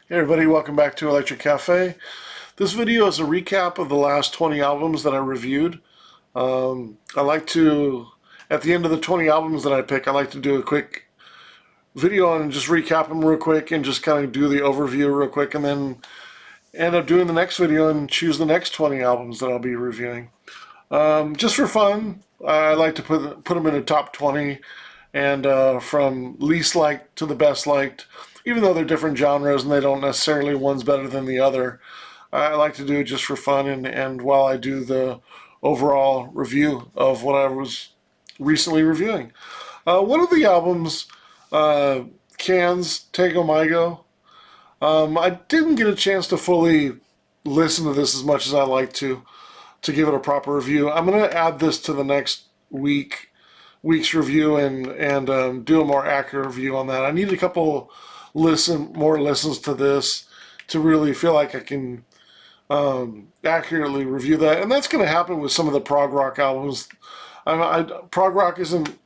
Hey everybody, welcome back to Electric Cafe. This video is a recap of the last 20 albums that I reviewed. I like to, at the end of the 20 albums that I pick, I like to do a quick video and just recap them real quick and just kind of do the overview real quick and then end up doing the next video and choose the next 20 albums that I'll be reviewing. Just for fun, I like to put them in a top 20 and from least liked to the best liked, even though they're different genres and they don't necessarily one's better than the other. I like to do it just for fun and while I do the overall review of what I was recently reviewing. One of the albums, Can's Tego Maigo, I didn't get a chance to fully listen to this as much as I like to give it a proper review. I'm going to add this to the next week's review and do a more accurate review on that. I need a couple more listens to this to really feel like I can accurately review that, and that's going to happen with some of the prog rock albums. Prog rock isn't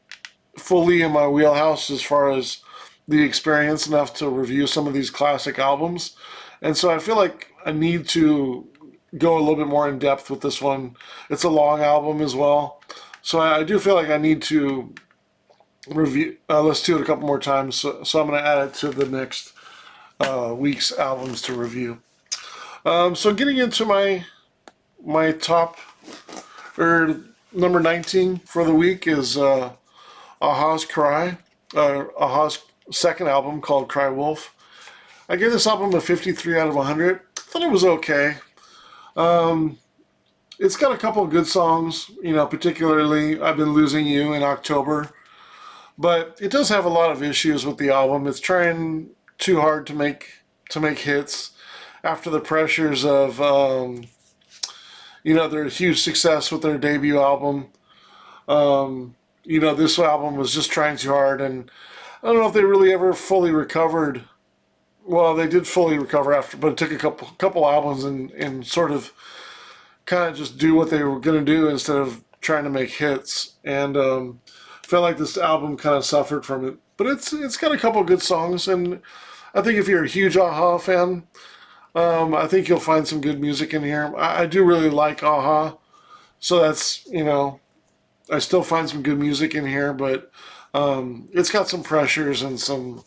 fully in my wheelhouse as far as the experience enough to review some of these classic albums, and so I feel like I need to go a little bit more in depth with this one. It's a long album as well, so I do feel like I need to review. Let's do it a couple more times. So I'm going to add it to the next week's albums to review. So getting into my top or number 19 for the week is a-ha's Cry, a-ha's second album called Cry Wolf. I gave this album a 53 out of 100. I thought it was okay. It's got a couple of good songs, particularly I've Been Losing You in October. But it does have a lot of issues with the album. It's trying too hard to make hits after the pressures of their huge success with their debut album. This album was just trying too hard, and I don't know if they really ever fully recovered. Well, they did fully recover after, but it took a couple albums and sort of kind of just do what they were going to do instead of trying to make hits. And felt like this album kind of suffered from it, but it's got a couple of good songs, and I think if you're a huge a-ha fan, I think you'll find some good music in here. I do really like a-ha, so that's I still find some good music in here, but it's got some pressures and some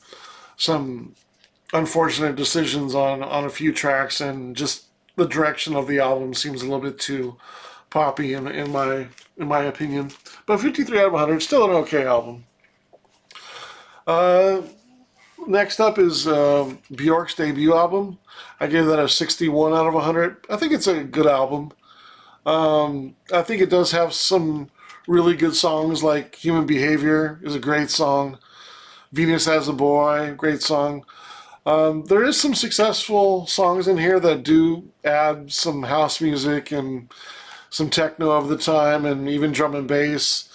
unfortunate decisions on a few tracks, and just the direction of the album seems a little bit too poppy in my opinion. But 53 out of 100, still an okay album. Next up is Bjork's debut album. I gave that a 61 out of 100. I think it's a good album. I think it does have some really good songs, like Human Behavior is a great song. Venus as a Boy, great song. There is some successful songs in here that do add some house music and some techno of the time and even drum and bass,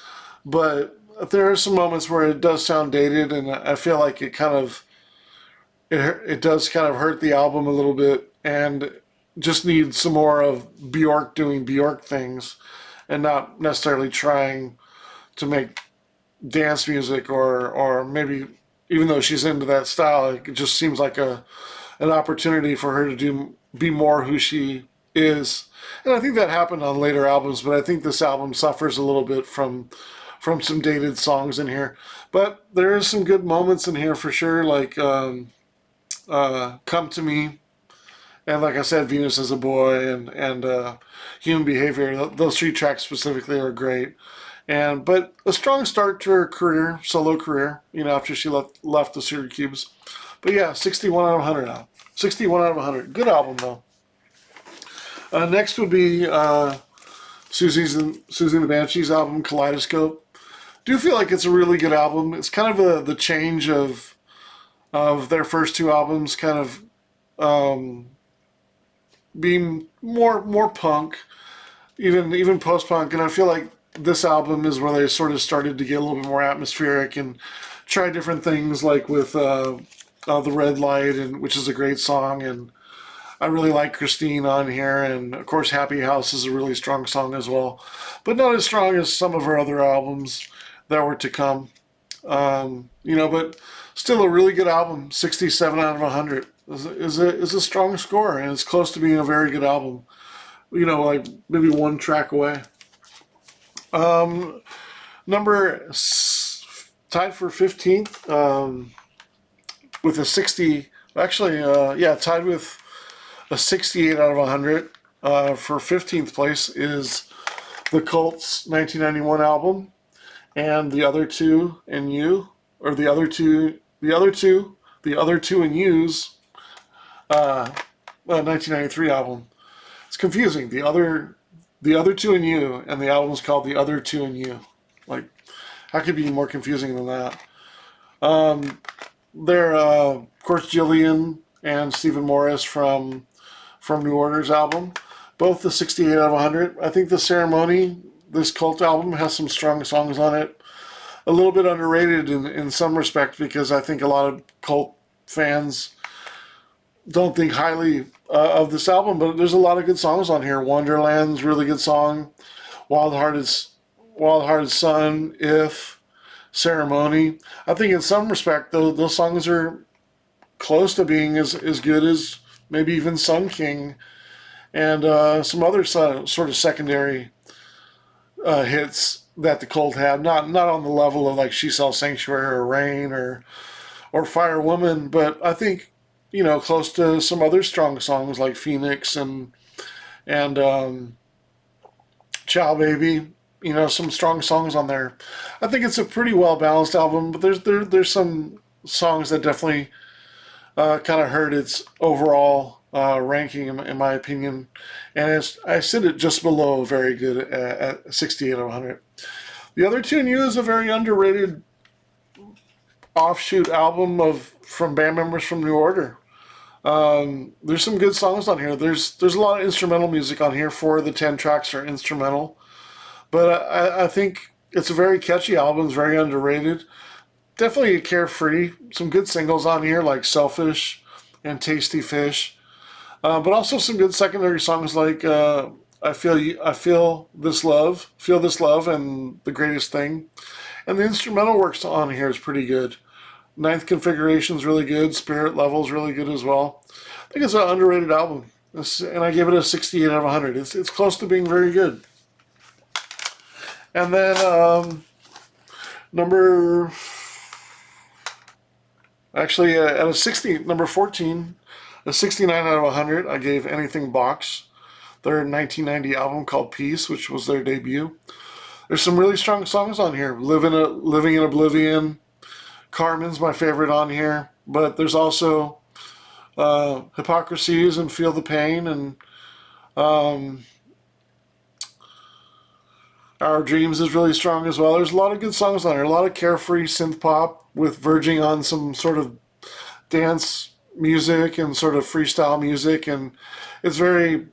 but there are some moments where it does sound dated, and I feel like it does kind of hurt the album a little bit, and just needs some more of Bjork doing Bjork things and not necessarily trying to make dance music or maybe, even though she's into that style, it just seems like an opportunity for her to be more who she is. And I think that happened on later albums, but I think this album suffers a little bit from some dated songs in here. But there is some good moments in here for sure, like Come to Me, and like I said, Venus as a Boy and Human Behavior. Those three tracks specifically are great. But a strong start to her career, solo career, after she left the Sugar Cubes. But yeah, 61 out of 100 now. 61 out of 100. Good album, though. Next would be Susie and the Banshees album, Kaleidoscope. Do feel like it's a really good album. It's kind of the change of their first two albums, kind of being more punk, even post-punk, and I feel like this album is where they sort of started to get a little bit more atmospheric and try different things, like with The Red Light, which is a great song, and I really like Christine on here, and of course Happy House is a really strong song as well, but not as strong as some of her other albums that were to come. But still a really good album, 67 out of 100. is a strong score, and it's close to being a very good album. You know, like maybe one track away. Um, tied for 15th with a 60. Actually, yeah, tied with a 68 out of 100 for 15th place is the Cult's 1991 album, and the other two and you, or the other two and you's 1993 album. It's confusing. The other two and you, and the album's called The Other Two and You. Like, how could it be more confusing than that? They're of course Jillian and Stephen Morris from New Order's album, both the 68 out of 100. I think the Ceremony, this Cult album, has some strong songs on it. A little bit underrated in some respect because I think a lot of Cult fans don't think highly of this album, but there's a lot of good songs on here. Wonderland's really good song. Wild Hearted Sun, If, Ceremony. I think in some respect, those songs are close to being as good as maybe even Sun King and some other sort of secondary hits that the Cult had. Not on the level of like She Sells Sanctuary or Rain or Fire Woman, but I think, you know, close to some other strong songs like Phoenix and Ciao Baby. You know, some strong songs on there. I think it's a pretty well balanced album, but there's some songs that definitely kind of hurt its overall ranking in my opinion, and I sit it just below very good at 68 out of 100. The Other Two and You is a very underrated offshoot album of from band members from New Order. There's some good songs on here. There's a lot of instrumental music on here. 4 of the 10 tracks are instrumental, but I think it's a very catchy album. It's very underrated. Definitely carefree. Some good singles on here like Selfish and Tasty Fish, but also some good secondary songs like I Feel This Love, and The Greatest Thing. And the instrumental works on here is pretty good. Ninth Configuration is really good. Spirit Level is really good as well. I think it's an underrated album, and I give it a 68 out of 100. It's close to being very good. And then at a 60, number 14, a 69 out of 100, I gave Anything Box, their 1990 album called Peace, which was their debut. There's some really strong songs on here. Living in Oblivion. Carmen's my favorite on here, but there's also Hypocrisies and Feel the Pain and Our Dreams is really strong as well. There's a lot of good songs on here. A lot of carefree synth pop with verging on some sort of dance music and sort of freestyle music, and it's very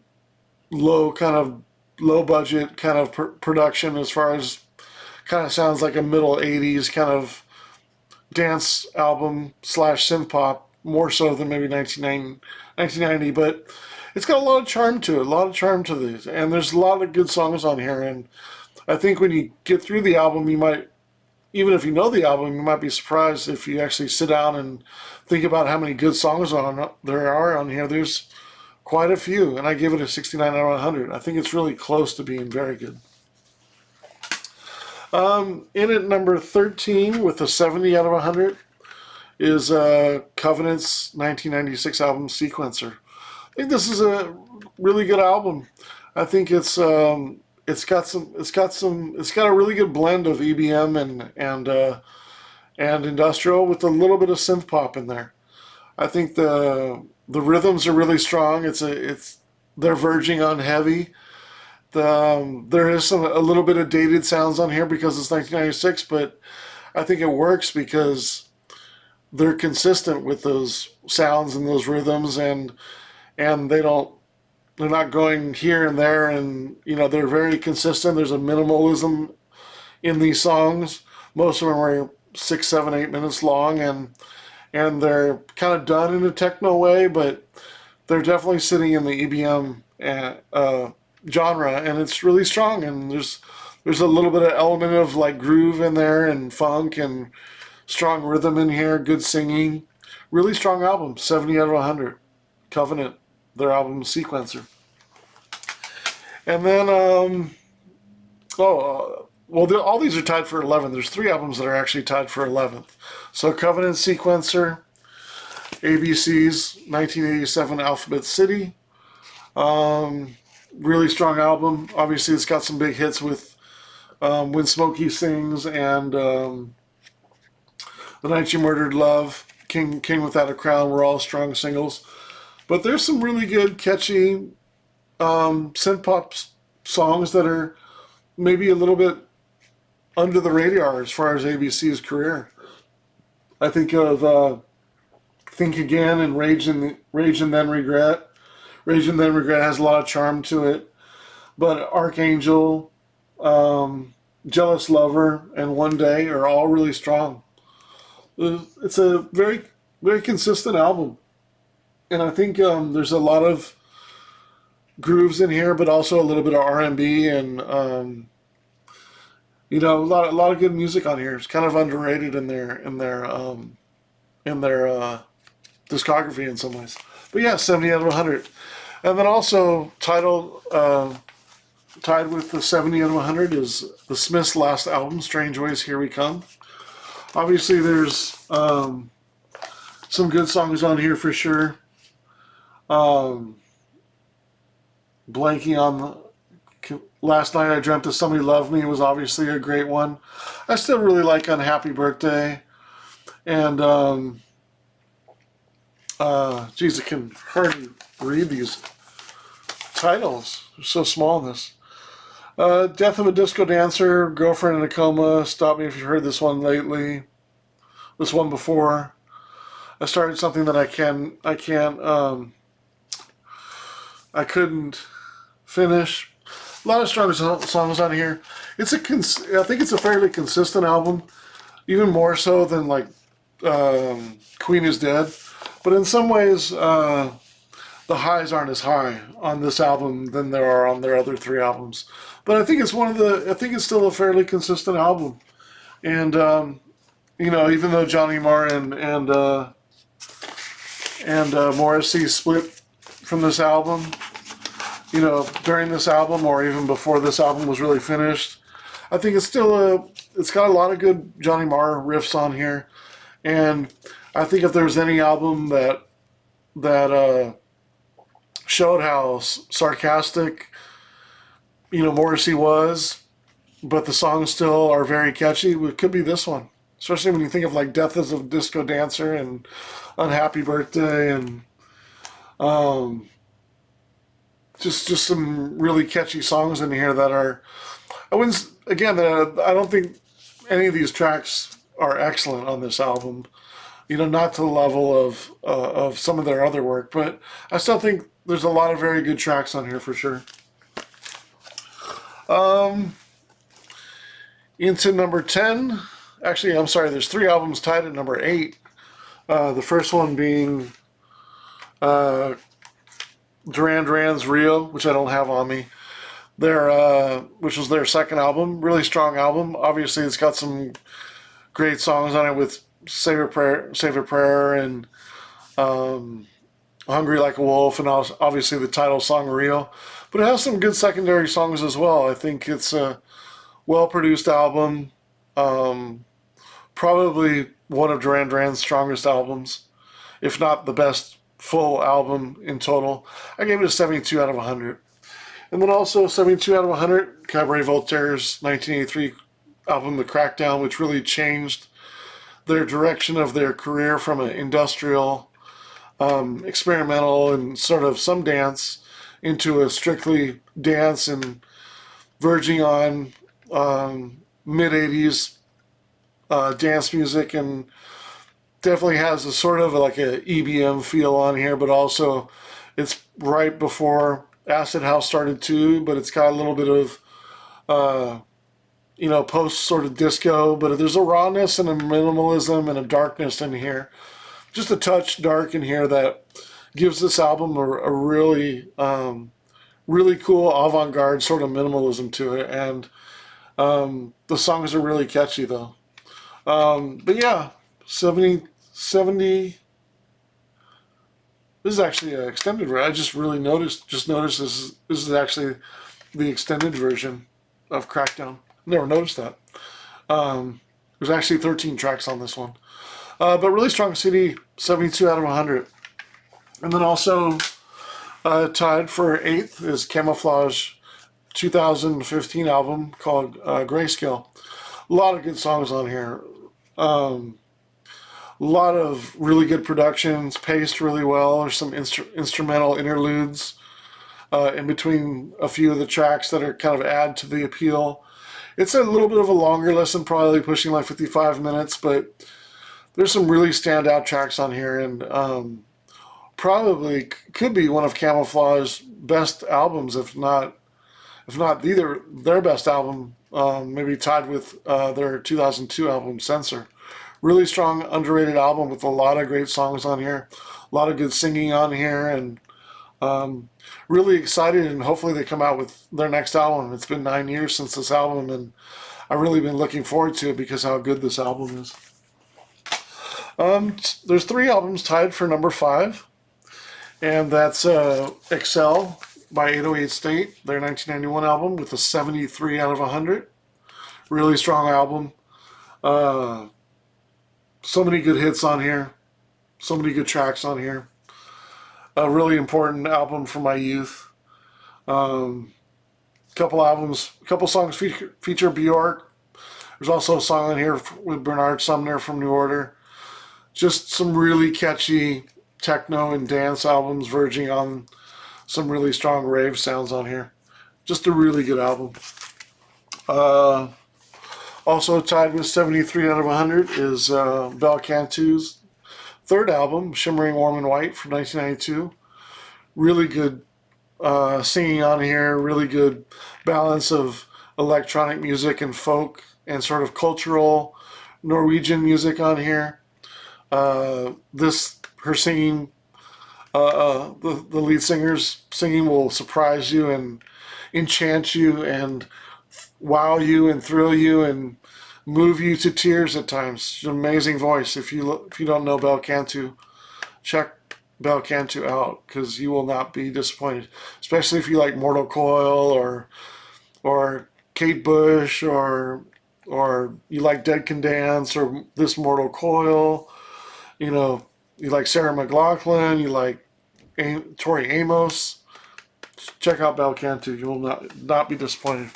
low budget kind of production as far as kind of sounds like a middle 80s kind of dance album slash synth pop, more so than maybe 1990, but it's got a lot of charm to it, a lot of charm to these, and there's a lot of good songs on here, and I think when you get through the album, you might, even if you know the album, you might be surprised if you actually sit down and think about how many good songs there are on here. There's quite a few, and I give it a 69 out of 100. I think it's really close to being very good. In at number 13 with a 70 out of 100 is Covenant's 1996 album Sequencer. I think this is a really good album. I think it's got a really good blend of EBM and industrial with a little bit of synth pop in there. I think the rhythms are really strong. They're verging on heavy. There is a little bit of dated sounds on here because it's 1996, but I think it works because they're consistent with those sounds and those rhythms, and they're not going here and there, and they're very consistent. There's a minimalism in these songs. Most of them are 6, 7, 8 minutes long, and they're kind of done in a techno way, but they're definitely sitting in the EBM genre, and it's really strong. And there's a little bit of element of like groove in there and funk and strong rhythm in here, good singing. Really strong album, 70 out of 100. Covenant, their album Sequencer. And then, all these are tied for 11. There's 3 albums that are actually tied for 11th. So Covenant, Sequencer, ABC's 1987 Alphabet City. Really strong album. Obviously, it's got some big hits with When Smokey Sings and The Night You Murdered Love, King Without a Crown were all strong singles. But there's some really good, catchy synth pop songs that are maybe a little bit under the radar as far as ABC's career. I think of Think Again and Rage and Then Regret. Rage and Then Regret has a lot of charm to it. But Archangel, Jealous Lover, and One Day are all really strong. It's a very, very consistent album. And I think there's a lot of grooves in here, but also a little bit of R&B and a lot of good music on here. It's kind of underrated in their discography in some ways. But yeah, 70 out of 100. And then also tied with the 70 out of 100 is the Smiths' last album, Strange Ways, Here We Come. Obviously, there's some good songs on here for sure. Blanking on Last Night I Dreamt that Somebody Loved Me was obviously a great one. I still really like Unhappy Birthday. And, I can hardly read these titles. They're so small in this. Death of a Disco Dancer, Girlfriend in a Coma, Stop Me If You've Heard This One Lately. This one before. I started something that I couldn't finish. A lot of strong songs on here. I think it's a fairly consistent album, even more so than like Queen is Dead. But in some ways, the highs aren't as high on this album than there are on their other 3 albums. But I think it's still a fairly consistent album. And even though Johnny Marr and Morrissey split from this album, during this album or even before this album was really finished, I think it's got a lot of good Johnny Marr riffs on here. And I think if there's any album that showed how sarcastic, Morrissey was, but the songs still are very catchy, it could be this one. Especially when you think of like Death as a Disco Dancer and Unhappy Birthday and just some really catchy songs in here that are, I don't think any of these tracks are excellent on this album. Not to the level of some of their other work, but I still think there's a lot of very good tracks on here for sure. Into number 10. Actually, I'm sorry, there's 3 albums tied at number 8. The first one being Duran Duran's Rio, which I don't have on me. Which was their second album. Really strong album. Obviously, it's got some great songs on it with Save a Prayer, and Hungry Like a Wolf, and obviously the title song Rio. But it has some good secondary songs as well. I think it's a well-produced album. Probably one of Duran Duran's strongest albums, if not the best full album in total. I gave it a 72 out of 100. And then also 72 out of 100, Cabaret Voltaire's 1983 album, The Crackdown, which really changed their direction of their career from an industrial, experimental, and sort of some dance into a strictly dance and verging on mid-80s dance music, and definitely has a sort of like a EBM feel on here, but also it's right before Acid House started too, but it's got a little bit of post sort of disco, but there's a rawness and a minimalism and a darkness in here, just a touch dark in here that gives this album a really really cool avant-garde sort of minimalism to it. And the songs are really catchy though. But yeah, 70 This is actually an extended version. I just noticed this is actually the extended version of Crackdown. Never noticed that. There's actually 13 tracks on this one. But really strong CD, 72 out of 100. And then also tied for 8th is Camouflage 2015 album called Grayscale. A lot of good songs on here. A lot of really good productions, paced really well. There's some instrumental interludes in between a few of the tracks that are kind of add to the appeal. It's a little bit of a longer listen, probably pushing like 55 minutes, but there's some really standout tracks on here, and probably could be one of Camouflage's best albums, if not their best album, maybe tied with their 2002 album, Censor. Really strong, underrated album with a lot of great songs on here, a lot of good singing on here, and really excited, and hopefully they come out with their next album. It's been 9 years since this album, and I've really been looking forward to it because how good this album is. There's 3 albums tied for number 5, and that's Excel by 808 State, their 1991 album, with a 73 out of 100. Really strong album. So many good hits on here. So many good tracks on here. A really important album for my youth. Couple songs feature Bjork. There's also a song on here with Bernard Sumner from New Order. Just some really catchy techno and dance albums verging on some really strong rave sounds on here. Just a really good album. Also tied with 73 out of 100 is Bel Cantu's 3rd album, Shimmering Warm and White, from 1992. Really good singing on here, really good balance of electronic music and folk and sort of cultural Norwegian music on here. Her singing, the lead singer's singing will surprise you and enchant you and wow you and thrill you and move you to tears at times. She's an amazing voice. If you don't know Bel Cantu, check Bel Cantu out, because you will not be disappointed. Especially if you like Mortal Coil or Kate Bush or you like Dead Can Dance or This Mortal Coil. You know, you like Sarah McLachlan, you like Tori Amos. Check out Bel Cantu. You will not be disappointed.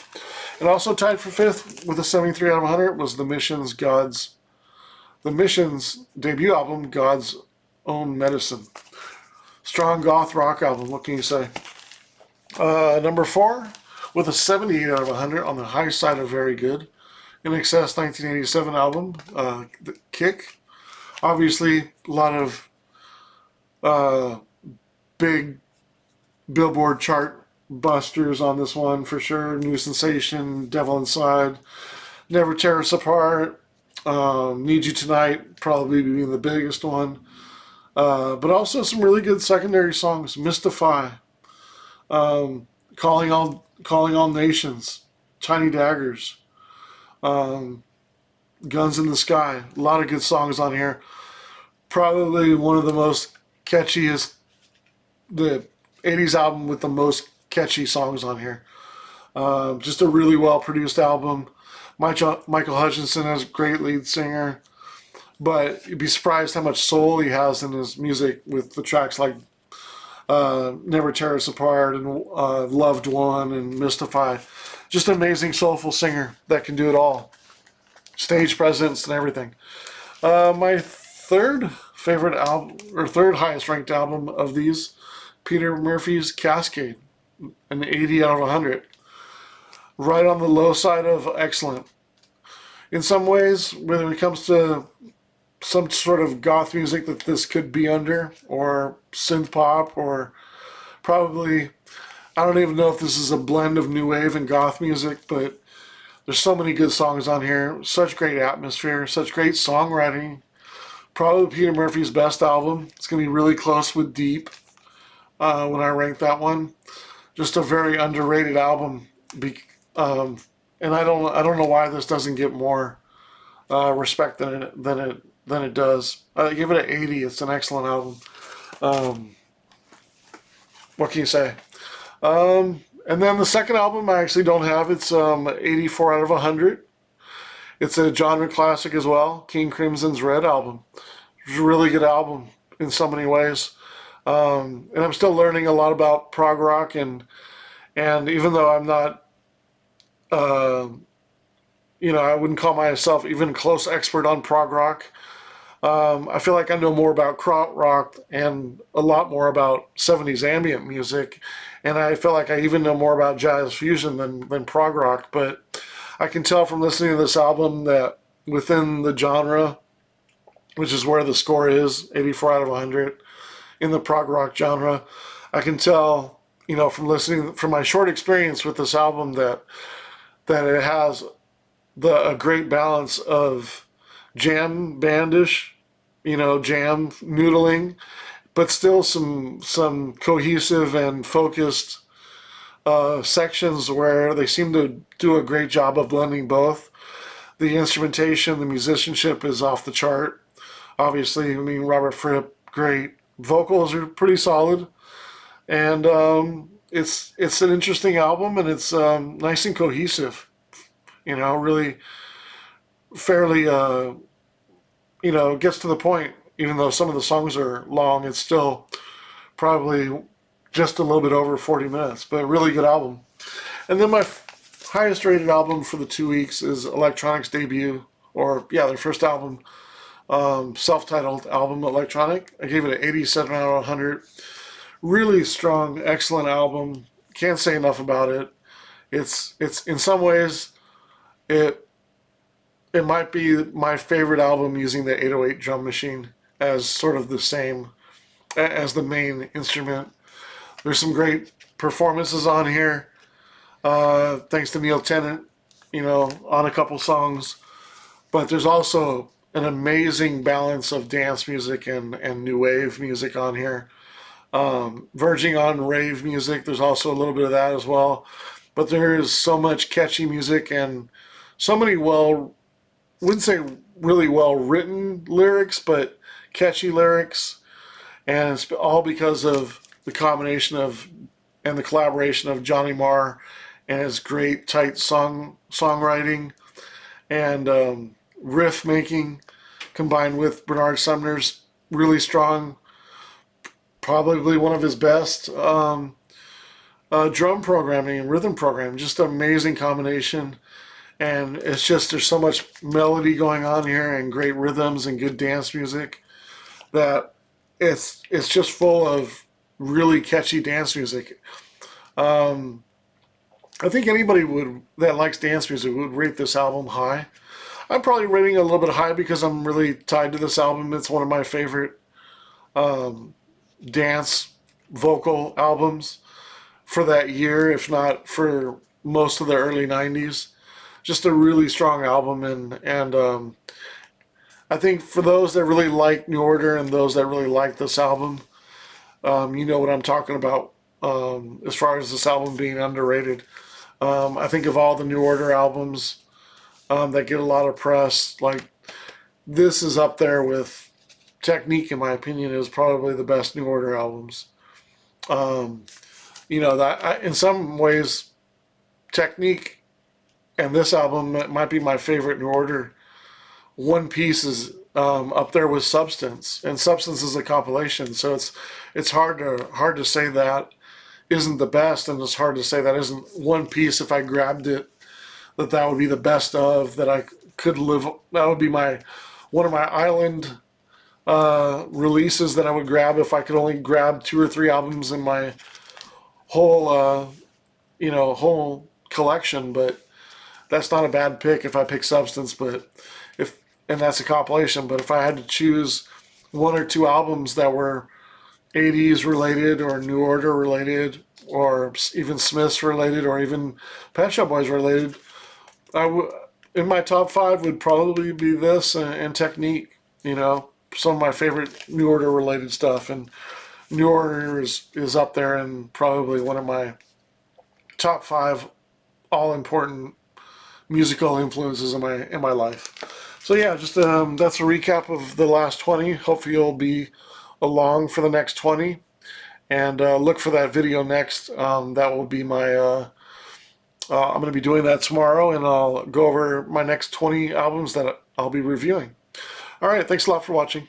And also tied for 5th with a 73 out of 100 was The Mission's debut album, God's Own Medicine. Strong goth rock album, what can you say? Number 4 with a 78 out of 100, on the high side of very good. INXS 1987 album, The Kick. Obviously, a lot of big Billboard chart busters on this one for sure. New Sensation, Devil Inside, Never Tear Us Apart, Need You Tonight probably being the biggest one. But also some really good secondary songs. Mystify, Calling All Nations, Tiny Daggers, Guns in the Sky. A lot of good songs on here. Probably one of the most catchiest, the 80s album with the most catchy songs on here. Just a really well produced album. Michael Hutchinson is a great lead singer, but you'd be surprised how much soul he has in his music with the tracks like Never Tear Us Apart and Loved One and Mystify. Just an amazing soulful singer that can do it all. Stage presence and everything. My third favorite album, or third highest ranked album of these, Peter Murphy's Cascade, an 80 out of 100. Right on the low side of excellent. In some ways, when it comes to some sort of goth music that this could be under, or synth pop, or probably, I don't even know if this is a blend of new wave and goth music, but there's so many good songs on here, such great atmosphere, such great songwriting. Probably Peter Murphy's best album. It's going to be really close with Deep when I rank that one. Just a very underrated album. And I don't know why this doesn't get more respect than it does. I give it an 80. It's an excellent album. what can you say? And then the second album I actually don't have. It's 84 out of 100. It's a genre classic as well. King Crimson's Red album. It's a really good album in so many ways. And I'm still learning a lot about prog rock, and even though I'm not, uh, I wouldn't call myself even a close expert on prog rock. I feel like I know more about krautrock and a lot more about 70s ambient music, and I feel like I even know more about jazz fusion than prog rock. But I can tell from listening to this album that within the genre, which is where the score is, 84 out of 100, in the prog rock genre, I can tell, from listening, from my short experience with this album, that it has a great balance of jam bandish, jam noodling, but still some cohesive and focused sections where they seem to do a great job of blending both. The instrumentation, the musicianship is off the chart. Obviously, I mean, Robert Fripp, great. Vocals are pretty solid. And it's an interesting album, and it's nice and cohesive. Really fairly, gets to the point. Even though some of the songs are long, it's still probably just a little bit over 40 minutes, but a really good album. And then my highest rated album for the 2 weeks is Electronic's debut, or yeah, their first album, self-titled album, Electronic. I gave it an 87 out of 100. Really strong, excellent album. Can't say enough about it. It's in some ways it might be my favorite album using the 808 drum machine as sort of the same as the main instrument. There's some great performances on here. Thanks to Neil Tennant, on a couple songs. But there's also an amazing balance of dance music and new wave music on here. Verging on rave music, there's also a little bit of that as well. But there is so much catchy music and so many wouldn't say really well written lyrics, but catchy lyrics. And it's all because of the combination of and the collaboration of Johnny Marr and his great tight songwriting and riff making combined with Bernard Sumner's really strong, probably one of his best drum programming and rhythm programming. Just an amazing combination. And it's just, there's so much melody going on here and great rhythms and good dance music that it's just full of really catchy dance music. I think anybody that likes dance music would rate this album high. I'm probably rating it a little bit high because I'm really tied to this album. It's one of my favorite dance vocal albums for that year, if not for most of the early 90s. Just a really strong album, and I think for those that really like New Order and those that really like this album, you know what I'm talking about as far as this album being underrated. I think of all the New Order albums that get a lot of press, like this is up there with Technique, in my opinion, is probably the best New Order albums. In some ways, Technique and this album might be my favorite New Order. One Piece is up there with Substance, and Substance is a compilation, so it's hard to say that isn't the best, and it's hard to say that isn't One Piece. If I grabbed it, that would be the best of that I could live. That would be one of my island releases that I would grab if I could only grab 2 or 3 albums in my whole whole collection. But that's not a bad pick if I pick Substance, and that's a compilation. But if I had to choose 1 or 2 albums that were 80s related or New Order related or even Smiths related or even Pet Shop Boys related, in my top 5 would probably be this and Technique. Some of my favorite New Order related stuff, and New Order is up there and probably one of my top 5 all important musical influences in my life. So yeah, just that's a recap of the last 20. Hopefully you'll be along for the next 20. and look for that video next. That will be my, I'm going to be doing that tomorrow, and I'll go over my next 20 albums that I'll be reviewing. All right, thanks a lot for watching.